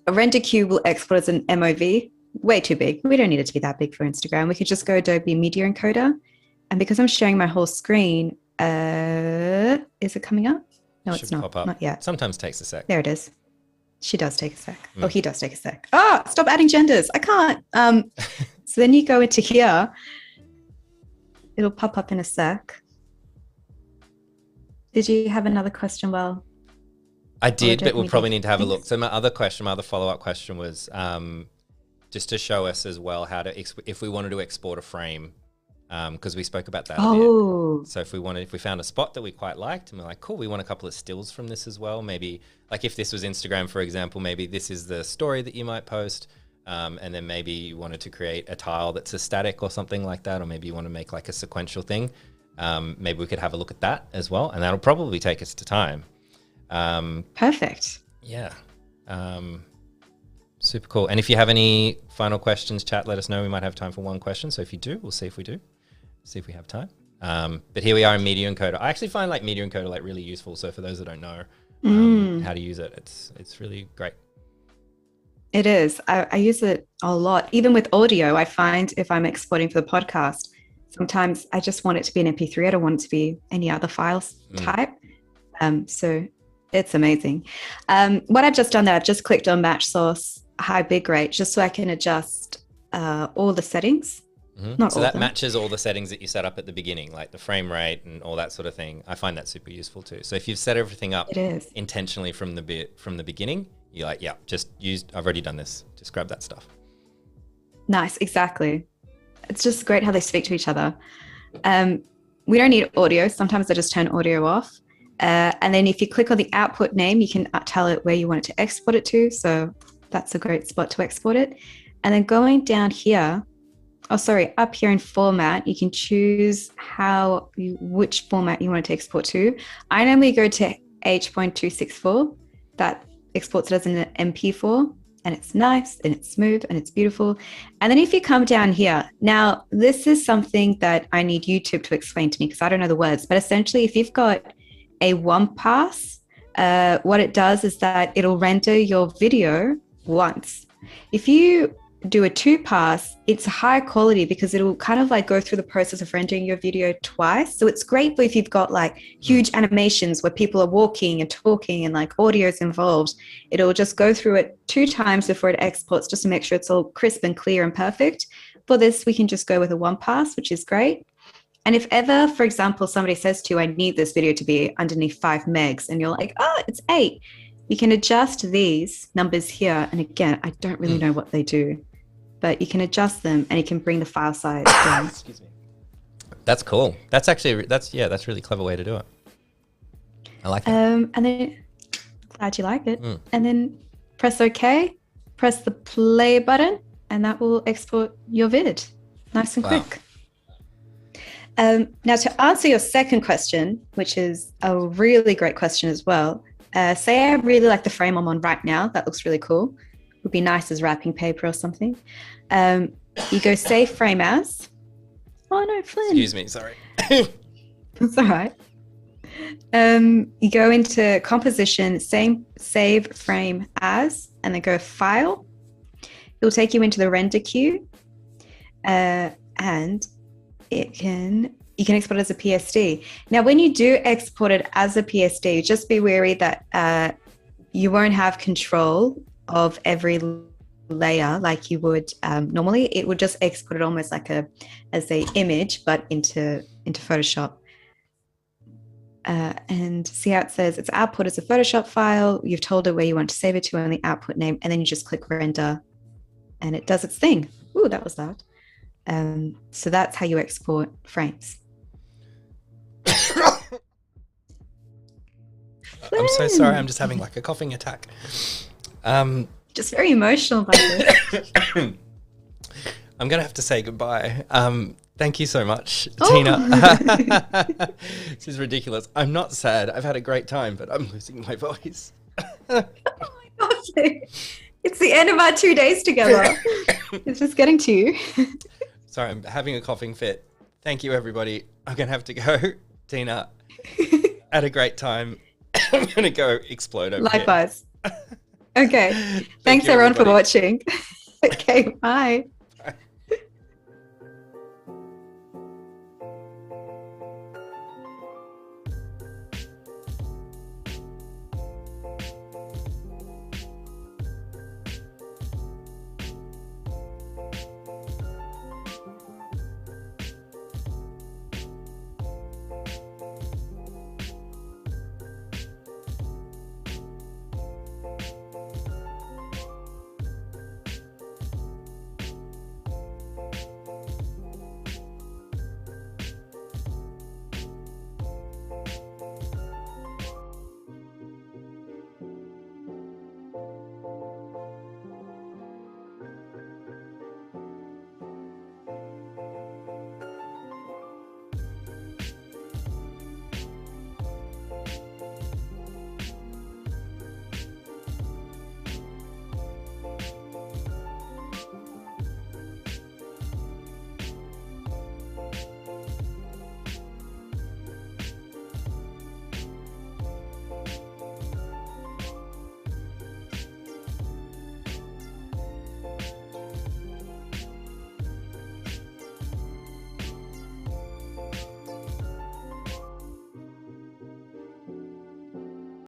Speaker 2: render queue will export as an MOV. Way too big. We don't need it to be that big for Instagram. We could just go Adobe Media Encoder. And because I'm sharing my whole screen, is it coming up? No, it's not.
Speaker 1: Pop up.
Speaker 2: Not yet.
Speaker 1: Sometimes takes a sec.
Speaker 2: There it is. She does take a sec. Oh, he does take a sec. Stop adding genders. I can't. So then you go into here. It'll pop up in a sec. Did you have another question? Well,
Speaker 1: I did, but we'll probably need to have a look. So my other follow-up question was just to show us as well how to, if we wanted to export a frame, because we spoke about that a bit. So if we found a spot that we quite liked, and we're like, cool, we want a couple of stills from this as well. Maybe like if this was Instagram, for example, maybe this is the story that you might post. And then maybe you wanted to create a tile that's a static or something like that, or maybe you want to make like a sequential thing. Maybe we could have a look at that as well, and that'll probably take us to time.
Speaker 2: Perfect.
Speaker 1: Yeah. Super cool. And if you have any final questions, chat, let us know. We might have time for one question. So if you do, we'll see if we do. See if we have time. But here we are in Media Encoder. I actually find like Media Encoder like really useful. So for those that don't know how to use it, it's really great.
Speaker 2: It is. I use it a lot. Even with audio, I find if I'm exporting for the podcast, sometimes I just want it to be an MP3. I don't want it to be any other files type. So it's amazing. What I've just done there, I've just clicked on match source, high bitrate, just so I can adjust all the settings.
Speaker 1: So that matches all the settings that you set up at the beginning, like the frame rate and all that sort of thing. I find that super useful too. So if you've set everything up intentionally from the beginning, you're like, yeah, I've already done this. Just grab that stuff.
Speaker 2: Nice, exactly. It's just great how they speak to each other. We don't need audio. Sometimes I just turn audio off. And then if you click on the output name, you can tell it where you want it to export it to. So that's a great spot to export it. And then going down here, up here in format, you can choose which format you want it to export to. I normally go to H.264. That exports it as an MP4, and it's nice and it's smooth and it's beautiful. And then if you come down here, now this is something that I need YouTube to explain to me because I don't know the words, but essentially if you've got a one pass, what it does is that it'll render your video once. If you do a two pass, it's high quality because it'll kind of like go through the process of rendering your video twice. So it's great for if you've got like huge animations where people are walking and talking and like audio is involved. It'll just go through it 2 times before it exports just to make sure it's all crisp and clear and perfect. For this, we can just go with a one pass, which is great. And if ever, for example, somebody says to you, I need this video to be underneath 5 megs, and you're like, it's 8. you can adjust these numbers here. And again, I don't really know what they do, but you can adjust them and you can bring the file size down.
Speaker 1: Excuse me. That's cool. That's actually, that's really clever way to do it. I like that.
Speaker 2: And then, glad you like it. And then press OK, press the play button, and that will export your vid. Nice and quick. Now, to answer your second question, which is a really great question as well, say I really like the frame I'm on right now. That looks really cool. Would be nice as wrapping paper or something. You go save frame as. Oh no, Flynn.
Speaker 1: Excuse me, sorry.
Speaker 2: That's all right. You go into composition, save frame as, and then go file. It will take you into the render queue, and you can export it as a PSD. Now, when you do export it as a PSD, just be wary that you won't have control of every layer like you would normally. It would just export it almost like as a image, but into Photoshop. And see how it says its output is a Photoshop file. You've told it where you want to save it to and the output name, and then you just click render and it does its thing. Ooh, that was loud. So that's how you export frames.
Speaker 1: I'm so sorry. I'm just having like a coughing attack.
Speaker 2: Just very emotional about this.
Speaker 1: I'm going to have to say goodbye. Thank you so much, Tina. This is ridiculous. I'm not sad. I've had a great time, but I'm losing my voice.
Speaker 2: Oh my gosh. It's the end of our 2 days together. It's just getting to you.
Speaker 1: Sorry, I'm having a coughing fit. Thank you, everybody. I'm going to have to go. Tina, had a great time. I'm going to go explode over
Speaker 2: Likewise. Okay. Thanks, everyone, for watching. Okay, bye.